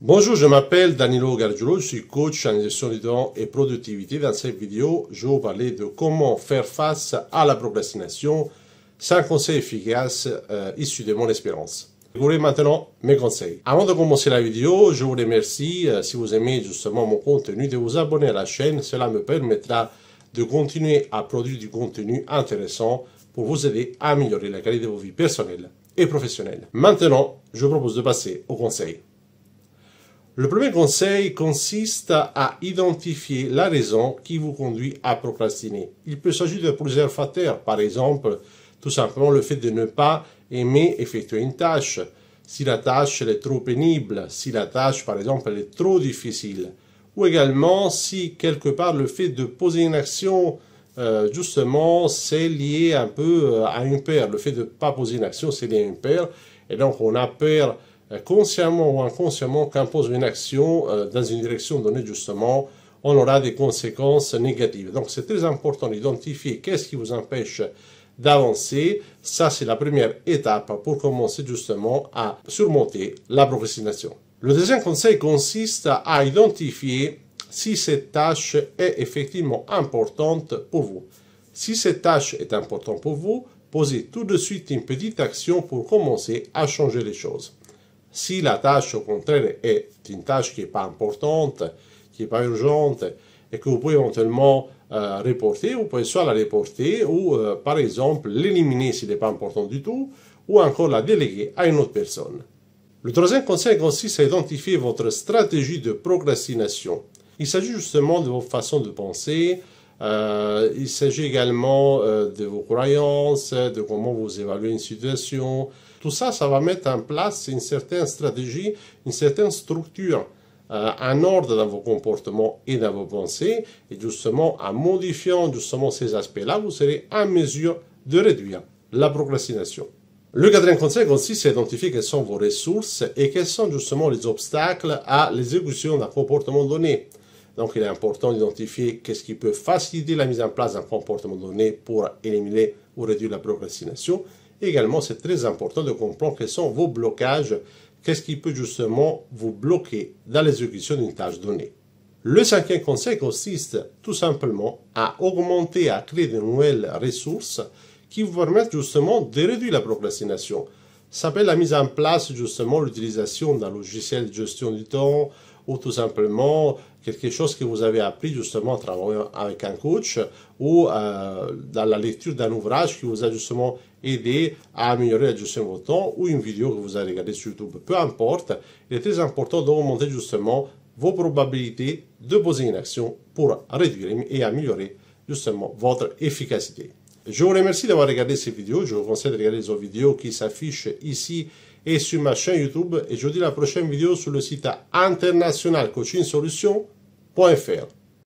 Bonjour, je m'appelle Danilo Gargiulo, je suis coach en gestion du temps et productivité. Dans cette vidéo, je vais vous parler de comment faire face à la procrastination. 5 conseils efficaces issus de mon expérience. Découvrez maintenant mes conseils. Avant de commencer la vidéo, je vous remercie, si vous aimez justement mon contenu, de vous abonner à la chaîne. Cela me permettra de continuer à produire du contenu intéressant pour vous aider à améliorer la qualité de vos vies personnelles et professionnelles. Maintenant, je vous propose de passer aux conseils. Le premier conseil consiste à identifier la raison qui vous conduit à procrastiner. Il peut s'agir de plusieurs facteurs, par exemple, tout simplement le fait de ne pas aimer effectuer une tâche, si la tâche est trop pénible, si la tâche, par exemple, est trop difficile, ou également si quelque part le fait de poser une action, justement, c'est lié un peu à une peur. Le fait de ne pas poser une action, c'est lié à une peur, et donc on a peur consciemment ou inconsciemment, quand on pose une action dans une direction donnée, justement, on aura des conséquences négatives. Donc, c'est très important d'identifier qu'est-ce qui vous empêche d'avancer. Ça, c'est la première étape pour commencer justement à surmonter la procrastination. Le deuxième conseil consiste à identifier si cette tâche est effectivement importante pour vous. Si cette tâche est importante pour vous, posez tout de suite une petite action pour commencer à changer les choses. Si la tâche, au contraire, est une tâche qui n'est pas importante, qui n'est pas urgente, et que vous pouvez éventuellement reporter, vous pouvez soit la reporter, ou par exemple l'éliminer s'il n'est pas important du tout, ou encore la déléguer à une autre personne. Le troisième conseil consiste à identifier votre stratégie de procrastination. Il s'agit justement de votre façon de penser, il s'agit également de vos croyances, de comment vous évaluez une situation. Tout ça, ça va mettre en place une certaine stratégie, une certaine structure, un ordre dans vos comportements et dans vos pensées. Et justement, en modifiant justement ces aspects-là, vous serez en mesure de réduire la procrastination. Le quatrième conseil consiste à identifier quelles sont vos ressources et quels sont justement les obstacles à l'exécution d'un comportement donné. Donc, il est important d'identifier qu'est-ce qui peut faciliter la mise en place d'un comportement donné pour éliminer ou réduire la procrastination. Également, c'est très important de comprendre quels sont vos blocages, qu'est-ce qui peut justement vous bloquer dans l'exécution d'une tâche donnée. Le cinquième conseil consiste tout simplement à augmenter, à créer de nouvelles ressources qui vous permettent justement de réduire la procrastination. Ça s'appelle la mise en place justement l'utilisation d'un logiciel de gestion du temps ou tout simplement quelque chose que vous avez appris justement en travaillant avec un coach ou dans la lecture d'un ouvrage qui vous a justement aidé à améliorer la gestion de votre temps ou une vidéo que vous avez regardée sur YouTube. Peu importe, il est très important d'augmenter justement vos probabilités de poser une action pour réduire et améliorer justement votre efficacité. Je vous remercie d'avoir regardé cette vidéo. Je vous conseille de regarder les autres vidéos qui s'affichent ici et sur ma chaîne YouTube. Et je vous dis à la prochaine vidéo sur le site internationalcoachingsolutions.fr.